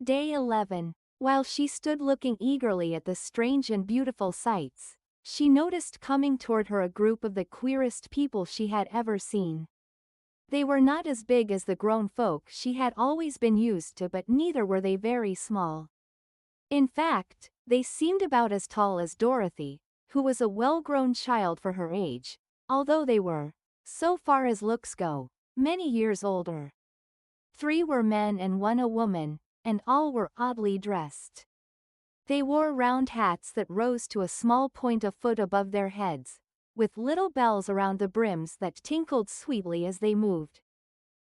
Day 11. While she stood looking eagerly at the strange and beautiful sights, she noticed coming toward her a group of the queerest people she had ever seen. They were not as big as the grown folk she had always been used to, but neither were they very small. In fact, they seemed about as tall as Dorothy, who was a well-grown child for her age, although they were, so far as looks go, many years older. 3 were men and 1 a woman, and all were oddly dressed. They wore round hats that rose to a small point a foot above their heads, with little bells around the brims that tinkled sweetly as they moved.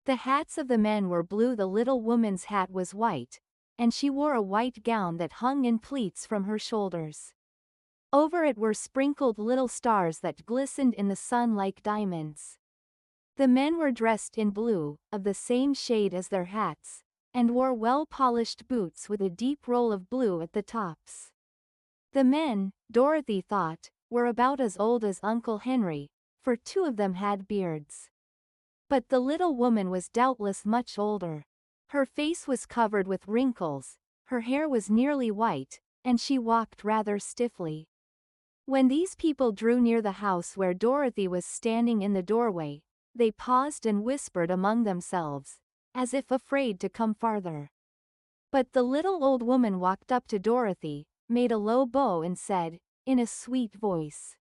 The hats of the men were blue, the little woman's hat was white, and she wore a white gown that hung in pleats from her shoulders. Over it were sprinkled little stars that glistened in the sun like diamonds. The men were dressed in blue, of the same shade as their hats, and wore well-polished boots with a deep roll of blue at the tops. The men, Dorothy thought, were about as old as Uncle Henry, for 2 of them had beards. But the little woman was doubtless much older. Her face was covered with wrinkles, her hair was nearly white, and she walked rather stiffly. When these people drew near the house where Dorothy was standing in the doorway, they paused and whispered among themselves, as if afraid to come farther. But the little old woman walked up to Dorothy, made a low bow and said, in a sweet voice,